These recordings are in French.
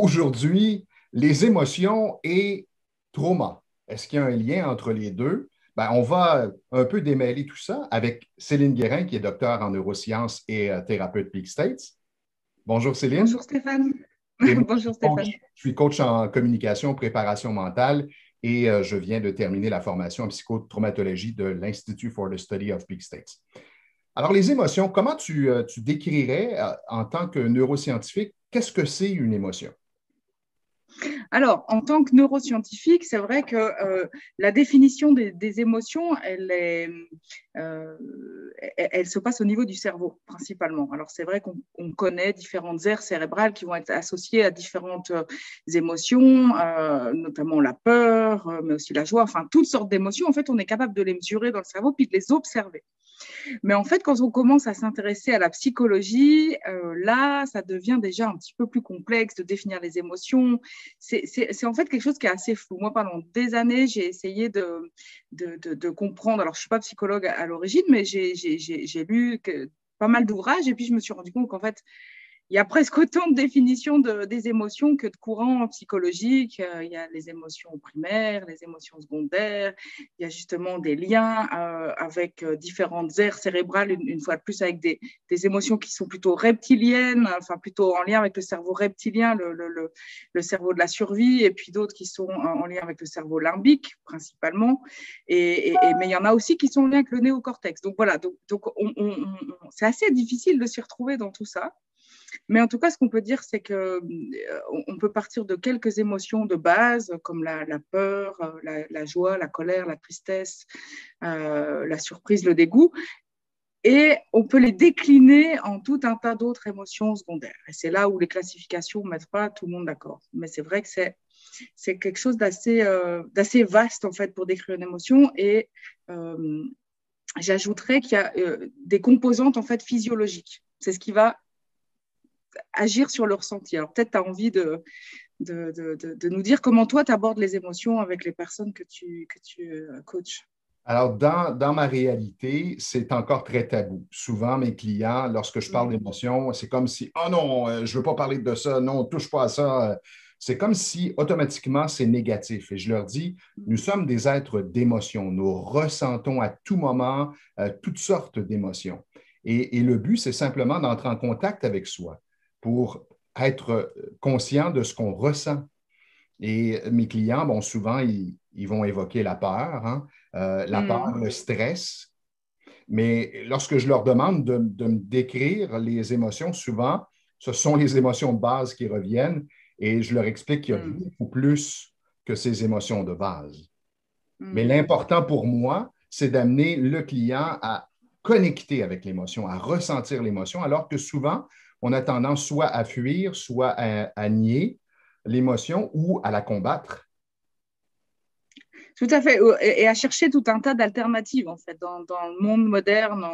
Aujourd'hui, les émotions et trauma. Est-ce qu'il y a un lien entre les deux? Ben, on va un peu démêler tout ça avec Céline Guérin, qui est docteur en neurosciences et thérapeute Peak States. Bonjour Céline. Bonjour Stéphane. Et moi, Bonjour Stéphane. je suis coach en communication, préparation mentale et je viens de terminer la formation en psychotraumatologie de l'Institute for the Study of Peak States. Alors, les émotions, comment tu décrirais en tant que neuroscientifique, qu'est-ce que c'est une émotion? Alors, en tant que neuroscientifique, c'est vrai que la définition des émotions, euh, elle se passe au niveau du cerveau, principalement. Alors, c'est vrai qu'on connaît différentes aires cérébrales qui vont être associées à différentes émotions, notamment la peur, mais aussi la joie, enfin, toutes sortes d'émotions. En fait, on est capable de les mesurer dans le cerveau puis de les observer. Mais en fait, quand on commence à s'intéresser à la psychologie, là, ça devient déjà un petit peu plus complexe de définir les émotions. C'est en fait quelque chose qui est assez flou. Moi, pendant des années, j'ai essayé de comprendre. Alors, je ne suis pas psychologue à l'origine, mais j'ai lu pas mal d'ouvrages et puis je me suis rendu compte qu'en fait, il y a presque autant de définitions des émotions que de courants psychologiques. Il y a les émotions primaires, les émotions secondaires. Il y a justement des liens avec différentes aires cérébrales, une fois de plus avec des émotions qui sont plutôt reptiliennes, enfin plutôt en lien avec le cerveau reptilien, le cerveau de la survie, et puis d'autres qui sont en lien avec le cerveau limbique principalement. Mais il y en a aussi qui sont en lien avec le néocortex. Donc voilà, c'est assez difficile de s'y retrouver dans tout ça. Mais en tout cas, ce qu'on peut dire, c'est qu'on peut partir de quelques émotions de base, comme la peur, la joie, la colère, la tristesse, la surprise, le dégoût, et on peut les décliner en tout un tas d'autres émotions secondaires. Et c'est là où les classifications ne mettent pas tout le monde d'accord. Mais c'est vrai que c'est quelque chose d'assez vaste, en fait, pour décrire une émotion. Et j'ajouterais qu'il y a des composantes, en fait, physiologiques. C'est ce qui va agir sur le ressenti. Alors peut-être tu as envie de nous dire comment toi tu abordes les émotions avec les personnes que tu coaches. Alors, dans ma réalité, c'est encore très tabou. Souvent, mes clients, lorsque je parle Mm. d'émotions, c'est comme si, oh non, je ne veux pas parler de ça, non, touche pas à ça. C'est comme si automatiquement c'est négatif. Et je leur dis, nous sommes des êtres d'émotions. Nous ressentons à tout moment toutes sortes d'émotions. Et le but, c'est simplement d'entrer en contact avec soi pour être conscient de ce qu'on ressent. Et mes clients, bon, souvent, ils vont évoquer la peur, hein, la peur, Mm. le stress. Mais lorsque je leur demande de me décrire les émotions, souvent, ce sont les émotions de base qui reviennent et je leur explique qu'il y a Mm. beaucoup plus que ces émotions de base. Mais Mm. l'important pour moi, c'est d'amener le client à connecter avec l'émotion, à ressentir l'émotion, alors que souvent, on a tendance soit à fuir, soit à nier l'émotion ou à la combattre. Tout à fait. Et à chercher tout un tas d'alternatives, en fait. Dans le monde moderne,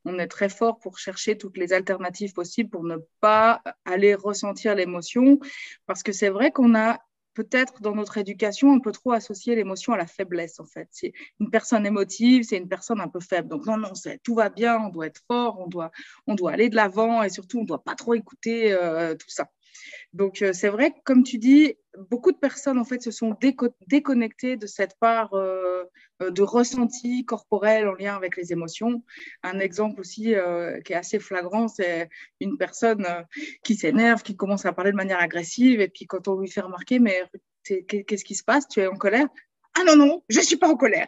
on est très fort pour chercher toutes les alternatives possibles pour ne pas aller ressentir l'émotion. Parce que c'est vrai qu'on a peut-être dans notre éducation un peu trop associé l'émotion à la faiblesse, en fait. C'est une personne émotive, c'est une personne un peu faible. Donc non, non, tout va bien, on doit être fort, on doit aller de l'avant et surtout, on ne doit pas trop écouter tout ça. Donc, c'est vrai que, comme tu dis, beaucoup de personnes, en fait, se sont déconnectées de cette part de ressenti corporel en lien avec les émotions. Un exemple aussi qui est assez flagrant, c'est une personne qui s'énerve, qui commence à parler de manière agressive, et puis quand on lui fait remarquer, mais qu'est-ce qui se passe? Tu es en colère? Ah non, non, je ne suis pas en colère.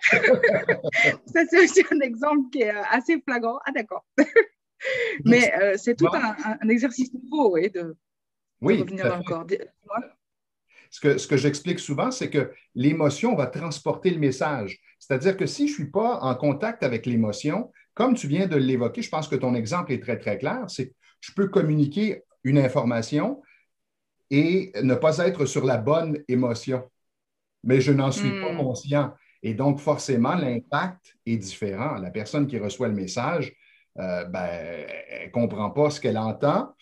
Ça, c'est aussi un exemple qui est assez flagrant. Ah d'accord. Mais c'est tout un exercice nouveau, oui, de Oui, tout revenir à dans le fait. corps. Ce que j'explique souvent, c'est que l'émotion va transporter le message. C'est-à-dire que si je ne suis pas en contact avec l'émotion, comme tu viens de l'évoquer, je pense que ton exemple est très, très clair, c'est que je peux communiquer une information et ne pas être sur la bonne émotion, mais je n'en suis pas Hmm. conscient. Et donc, forcément, l'impact est différent. La personne qui reçoit le message, ben, elle ne comprend pas ce qu'elle entend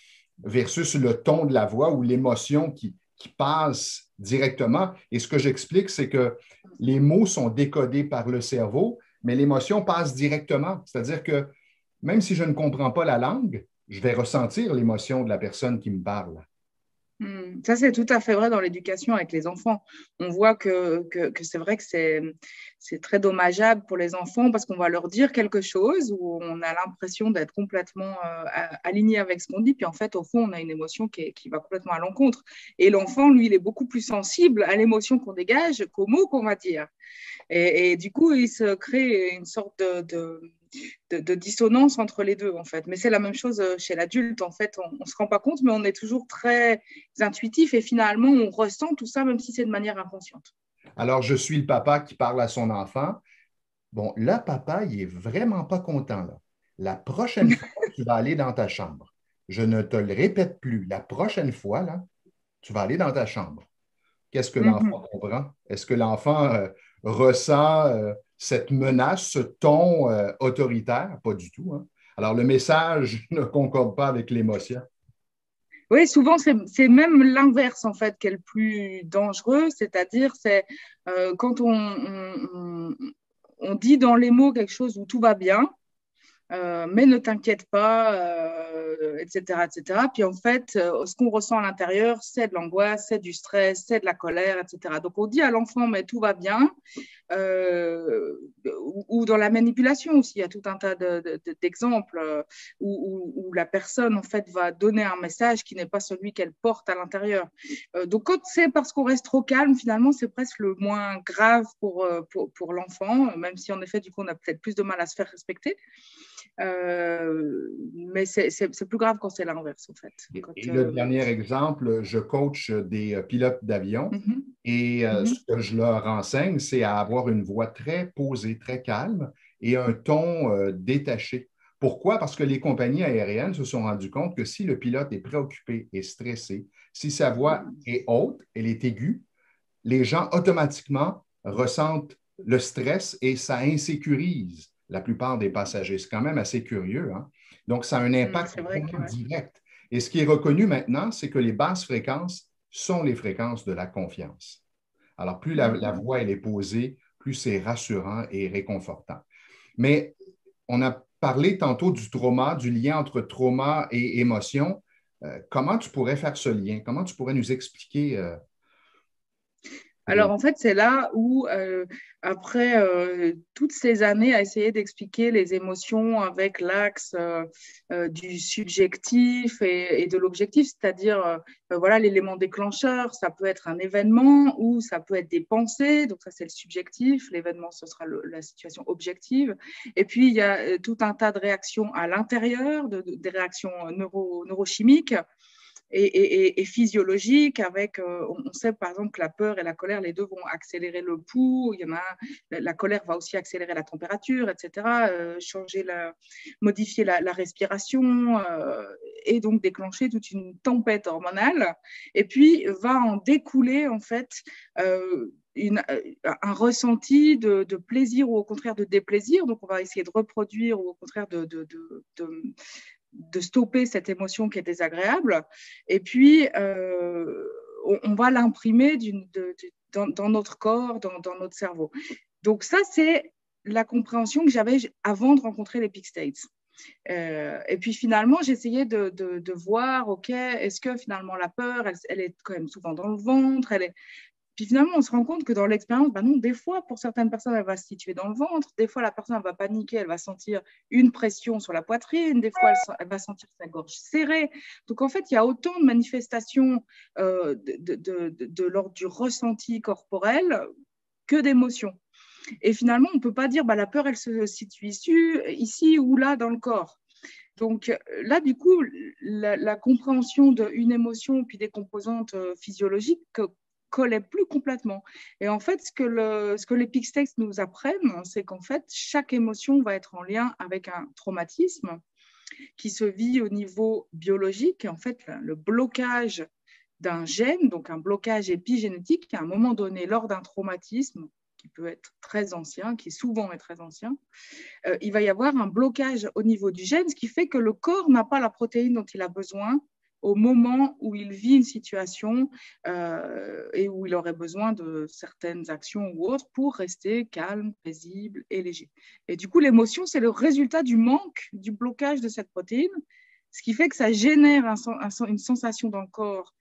versus le ton de la voix ou l'émotion qui passe directement. Et ce que j'explique, c'est que les mots sont décodés par le cerveau, mais l'émotion passe directement. C'est-à-dire que même si je ne comprends pas la langue, je vais ressentir l'émotion de la personne qui me parle. Ça, c'est tout à fait vrai dans l'éducation avec les enfants. On voit que c'est vrai que c'est très dommageable pour les enfants parce qu'on va leur dire quelque chose où on a l'impression d'être complètement aligné avec ce qu'on dit. Puis en fait, au fond, on a une émotion qui va complètement à l'encontre. Et l'enfant, lui, il est beaucoup plus sensible à l'émotion qu'on dégage qu'aux mots qu'on va dire. Et du coup, il se crée une sorte de dissonance entre les deux, en fait. Mais c'est la même chose chez l'adulte, en fait. On ne se rend pas compte, mais on est toujours très intuitif et finalement, on ressent tout ça, même si c'est de manière inconsciente. Alors, je suis le papa qui parle à son enfant. Bon, là, papa, il est vraiment pas content, là. La prochaine fois, tu vas aller dans ta chambre. Je ne te le répète plus. La prochaine fois, là, tu vas aller dans ta chambre. Qu'est-ce que l'enfant comprend? Est-ce que l'enfant ressent cette menace, ce ton autoritaire? Pas du tout, hein. Alors, le message ne concorde pas avec l'émotion. Oui, souvent, c'est même l'inverse, en fait, qui est le plus dangereux, c'est-à-dire, c'est quand on dit dans les mots quelque chose où tout va bien, mais ne t'inquiète pas, etc., etc. Puis en fait, ce qu'on ressent à l'intérieur, c'est de l'angoisse, c'est du stress, c'est de la colère, etc. Donc on dit à l'enfant, mais tout va bien, ou dans la manipulation aussi, il y a tout un tas d'exemples où la personne en fait va donner un message qui n'est pas celui qu'elle porte à l'intérieur. Donc quand c'est parce qu'on reste trop calme, finalement, c'est presque le moins grave pour l'enfant, même si en effet, du coup, on a peut-être plus de mal à se faire respecter. Mais c'est plus grave quand c'est l'inverse, en fait. Quand, Et le dernier exemple, je coach des pilotes d'avion et ce que je leur enseigne, c'est à avoir une voix très posée, très calme et un ton détaché. Pourquoi? Parce que les compagnies aériennes se sont rendues compte que si le pilote est préoccupé et stressé, si sa voix est haute, elle est aiguë, les gens automatiquement ressentent le stress et ça insécurise la plupart des passagers. C'est quand même assez curieux, hein? Donc, ça a un impact vraiment direct. Et ce qui est reconnu maintenant, c'est que les basses fréquences sont les fréquences de la confiance. Alors, plus la voix elle est posée, plus c'est rassurant et réconfortant. Mais on a parlé tantôt du trauma, du lien entre trauma et émotion. Comment tu pourrais faire ce lien? Comment tu pourrais nous expliquer Alors, en fait, c'est là où, après toutes ces années à essayer d'expliquer les émotions avec l'axe du subjectif et de l'objectif, c'est-à-dire, voilà, l'élément déclencheur, ça peut être un événement ou ça peut être des pensées, donc ça, c'est le subjectif. L'événement, ce sera la situation objective. Et puis, il y a tout un tas de réactions à l'intérieur, des réactions neurochimiques et physiologique avec, on sait par exemple que la peur et la colère, les deux vont accélérer le pouls, il y en a, la colère va aussi accélérer la température, etc., modifier la respiration et donc déclencher toute une tempête hormonale. Et puis va en découler en fait un ressenti de plaisir ou au contraire de déplaisir. Donc, on va essayer de reproduire ou au contraire de stopper cette émotion qui est désagréable. Et puis, on va l'imprimer dans notre corps, dans notre cerveau. Donc ça, c'est la compréhension que j'avais avant de rencontrer les Peak States. Et puis finalement, j'essayais de voir, OK, est-ce que finalement la peur, elle est quand même souvent dans le ventre, puis finalement, on se rend compte que dans l'expérience, non, des fois, pour certaines personnes, elle va se situer dans le ventre. Des fois, la personne elle va paniquer, elle va sentir une pression sur la poitrine. Des fois, elle va sentir sa gorge serrée. Donc, en fait, il y a autant de manifestations de l'ordre du ressenti corporel que d'émotions. Et finalement, on ne peut pas dire la peur, elle se situe ici ou là dans le corps. Donc là, du coup, la compréhension d'une émotion puis des composantes physiologiques collait plus complètement. Et en fait, ce que les Peak States nous apprennent, c'est qu'en fait, chaque émotion va être en lien avec un traumatisme qui se vit au niveau biologique. Et en fait, le blocage d'un gène, donc un blocage épigénétique, à un moment donné, lors d'un traumatisme, qui peut être très ancien, qui souvent est très ancien, il va y avoir un blocage au niveau du gène, ce qui fait que le corps n'a pas la protéine dont il a besoin au moment où il vit une situation et où il aurait besoin de certaines actions ou autres pour rester calme, paisible et léger. Et du coup, l'émotion, c'est le résultat du manque, du blocage de cette protéine, ce qui fait que ça génère une sensation dans le corps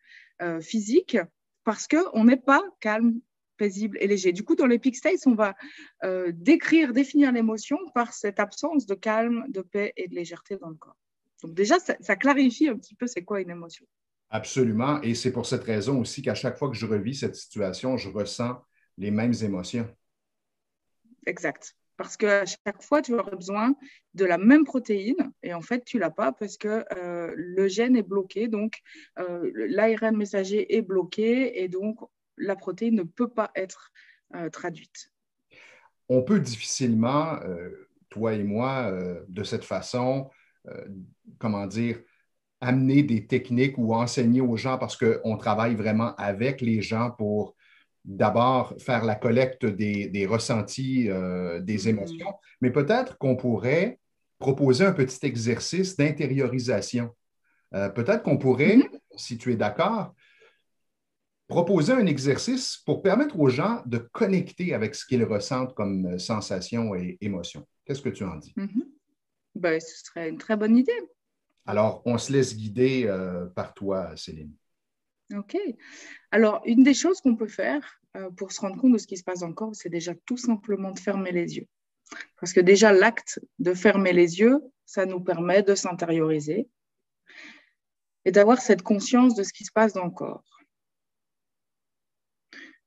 physique parce qu'on n'est pas calme, paisible et léger. Du coup, dans les peak states, on va définir l'émotion par cette absence de calme, de paix et de légèreté dans le corps. Donc déjà, ça clarifie un petit peu c'est quoi une émotion. Absolument. Et c'est pour cette raison aussi qu'à chaque fois que je revis cette situation, je ressens les mêmes émotions. Exact. Parce qu'à chaque fois, tu auras besoin de la même protéine et en fait, tu ne l'as pas parce que le gène est bloqué, donc l'ARN messager est bloqué et donc la protéine ne peut pas être traduite. On peut difficilement, toi et moi, de cette façon, comment dire, amener des techniques ou enseigner aux gens parce qu'on travaille vraiment avec les gens pour d'abord faire la collecte des ressentis, des émotions, mais peut-être qu'on pourrait proposer un petit exercice d'intériorisation. Peut-être qu'on pourrait, si tu es d'accord, proposer un exercice pour permettre aux gens de connecter avec ce qu'ils ressentent comme sensation et émotion. Qu'est-ce que tu en dis? Ben, ce serait une très bonne idée. Alors, on se laisse guider par toi, Céline. OK. Alors, une des choses qu'on peut faire pour se rendre compte de ce qui se passe dans le corps, c'est déjà tout simplement de fermer les yeux. Parce que déjà, l'acte de fermer les yeux, ça nous permet de s'intérioriser et d'avoir cette conscience de ce qui se passe dans le corps.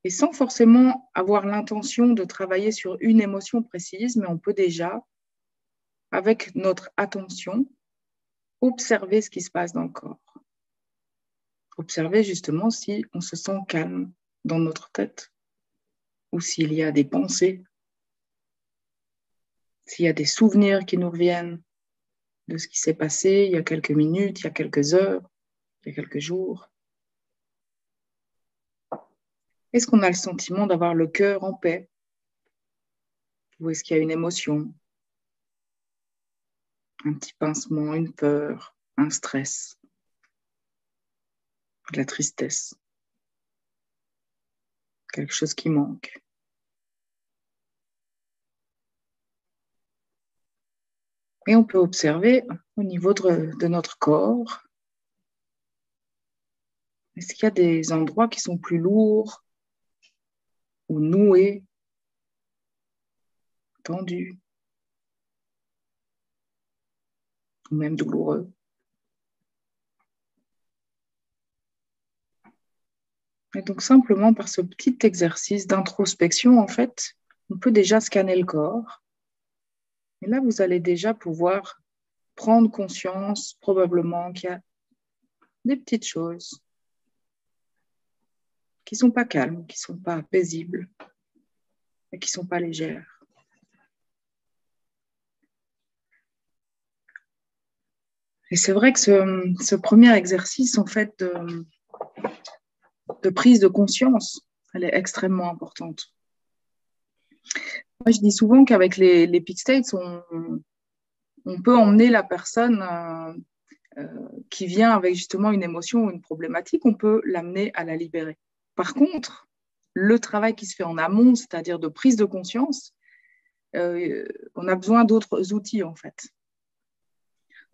Et sans forcément avoir l'intention de travailler sur une émotion précise, mais on peut déjà, avec notre attention, observer ce qui se passe dans le corps. Observer justement si on se sent calme dans notre tête ou s'il y a des pensées, s'il y a des souvenirs qui nous reviennent de ce qui s'est passé il y a quelques minutes, il y a quelques heures, il y a quelques jours. Est-ce qu'on a le sentiment d'avoir le cœur en paix? Ou est-ce qu'il y a une émotion? Un petit pincement, une peur, un stress, de la tristesse, quelque chose qui manque. Et on peut observer au niveau de notre corps, est-ce qu'il y a des endroits qui sont plus lourds ou noués, tendus, ou même douloureux? Et donc simplement par ce petit exercice d'introspection, en fait, on peut déjà scanner le corps. Et là, vous allez déjà pouvoir prendre conscience probablement qu'il y a des petites choses qui ne sont pas calmes, qui ne sont pas paisibles et qui ne sont pas légères. Et c'est vrai que ce premier exercice, en fait, de prise de conscience, elle est extrêmement importante. Moi, je dis souvent qu'avec les peak states, on peut emmener la personne qui vient avec justement une émotion ou une problématique, on peut l'amener à la libérer. Par contre, le travail qui se fait en amont, c'est-à-dire de prise de conscience, on a besoin d'autres outils en fait.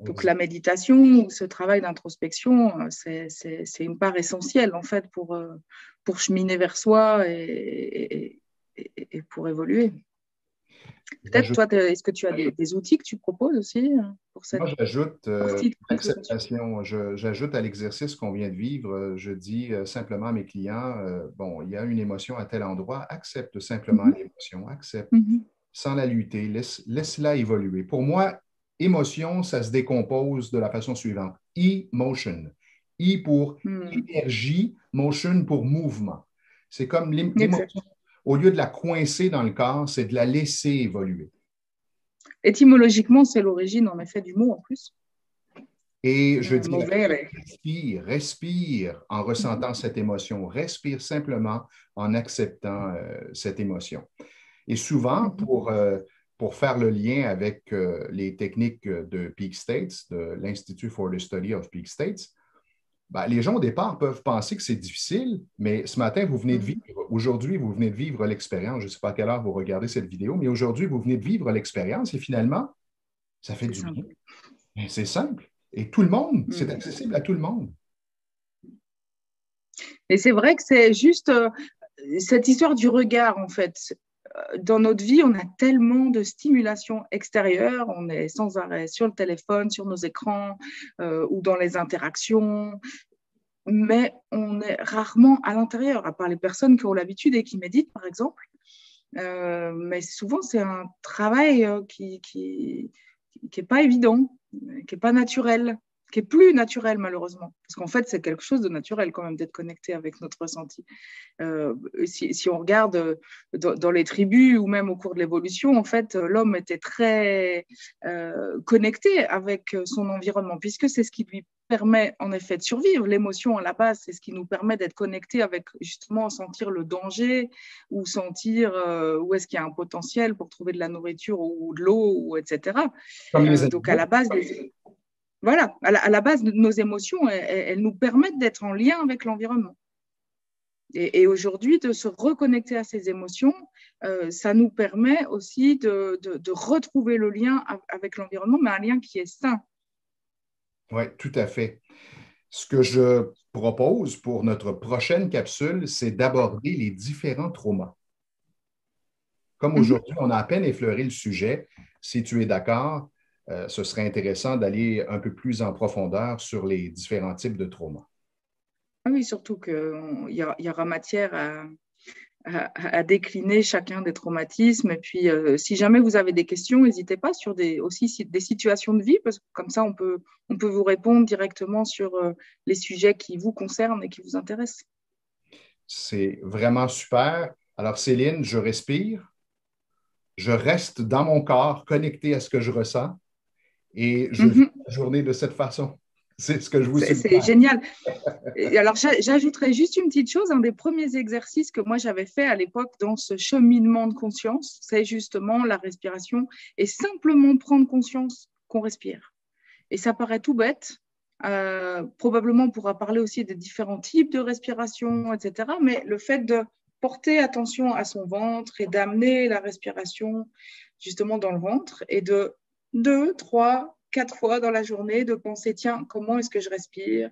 Donc la méditation ou ce travail d'introspection, c'est une part essentielle en fait pour cheminer vers soi et pour évoluer. Peut-être toi, est-ce que tu as des outils que tu proposes aussi pour cette Moi, j'ajoute partie de l'acceptation. J'ajoute à l'exercice qu'on vient de vivre. Je dis simplement à mes clients, bon, il y a une émotion à tel endroit, accepte simplement l'émotion, accepte, sans la lutter, laisse-la évoluer. Pour moi, émotion, ça se décompose de la façon suivante. Emotion. E pour énergie, motion pour mouvement. C'est comme l'émotion. Au lieu de la coincer dans le corps, c'est de la laisser évoluer. Étymologiquement, c'est l'origine en effet du mot en plus. Et je dis, respire en ressentant cette émotion. Respire simplement en acceptant cette émotion. Et souvent, pour faire le lien avec les techniques de Peak States, de l'Institute for the Study of Peak States, ben, les gens au départ peuvent penser que c'est difficile, mais ce matin, vous venez de vivre, aujourd'hui, vous venez de vivre l'expérience. Je ne sais pas à quelle heure vous regardez cette vidéo, mais aujourd'hui, vous venez de vivre l'expérience et finalement, ça fait du bien. C'est simple. Et tout le monde, c'est accessible à tout le monde. Et c'est vrai que c'est juste cette histoire du regard, en fait. Dans notre vie, on a tellement de stimulation extérieure, on est sans arrêt sur le téléphone, sur nos écrans ou dans les interactions, mais on est rarement à l'intérieur, à part les personnes qui ont l'habitude et qui méditent, par exemple. Mais souvent, c'est un travail qui est pas évident, qui est pas naturel, qui est plus naturel, malheureusement. Parce qu'en fait, c'est quelque chose de naturel quand même d'être connecté avec notre ressenti. Si on regarde dans les tribus ou même au cours de l'évolution, en fait, l'homme était très connecté avec son environnement, puisque c'est ce qui lui permet en effet de survivre. L'émotion à la base, c'est ce qui nous permet d'être connecté avec justement sentir le danger ou sentir où est-ce qu'il y a un potentiel pour trouver de la nourriture ou de l'eau, ou etc. Comme les Donc à animaux. la base, voilà, à la base, nos émotions, elles nous permettent d'être en lien avec l'environnement. Et aujourd'hui, de se reconnecter à ces émotions, ça nous permet aussi de retrouver le lien avec l'environnement, mais un lien qui est sain. Oui, tout à fait. Ce que je propose pour notre prochaine capsule, c'est d'aborder les différents traumas. Comme Mhm. aujourd'hui, on a à peine effleuré le sujet, si tu es d'accord, ce serait intéressant d'aller un peu plus en profondeur sur les différents types de traumas. Ah oui, surtout qu'il y aura matière à décliner chacun des traumatismes. Et puis, si jamais vous avez des questions, n'hésitez pas sur aussi des situations de vie, parce que comme ça, on peut vous répondre directement sur les sujets qui vous concernent et qui vous intéressent. C'est vraiment super. Alors, Céline, je respire, je reste dans mon corps, connecté à ce que je ressens et je vis Mhm. la journée de cette façon. C'est ce que je vous C'est suggère. génial. Et alors, j'ajouterais juste une petite chose. Un des premiers exercices que moi j'avais fait à l'époque dans ce cheminement de conscience, c'est justement la respiration et simplement prendre conscience qu'on respire. Et ça paraît tout bête. Probablement, on pourra parler aussi des différents types de respiration, etc. Mais le fait de porter attention à son ventre et d'amener la respiration justement dans le ventre et de 2, 3, 4 fois dans la journée de penser, tiens, comment est-ce que je respire?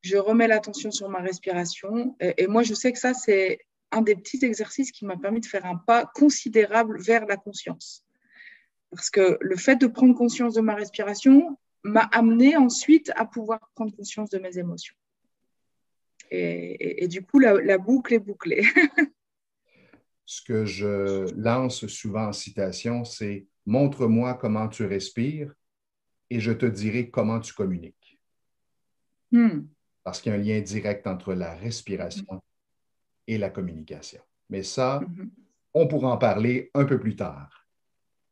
Je remets l'attention sur ma respiration. Et moi, je sais que ça, c'est un des petits exercices qui m'a permis de faire un pas considérable vers la conscience. Parce que le fait de prendre conscience de ma respiration m'a amené ensuite à pouvoir prendre conscience de mes émotions. Et du coup, la boucle est bouclée. Ce que je lance souvent en citation, c'est montre-moi comment tu respires et je te dirai comment tu communiques. Parce qu'il y a un lien direct entre la respiration et la communication. Mais ça, on pourra en parler un peu plus tard.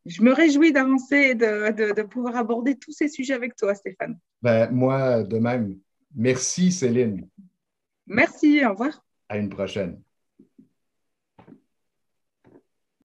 Je me réjouis d'avancer et de pouvoir aborder tous ces sujets avec toi, Stéphane. Ben, moi, de même. Merci, Céline. Merci, au revoir. À une prochaine.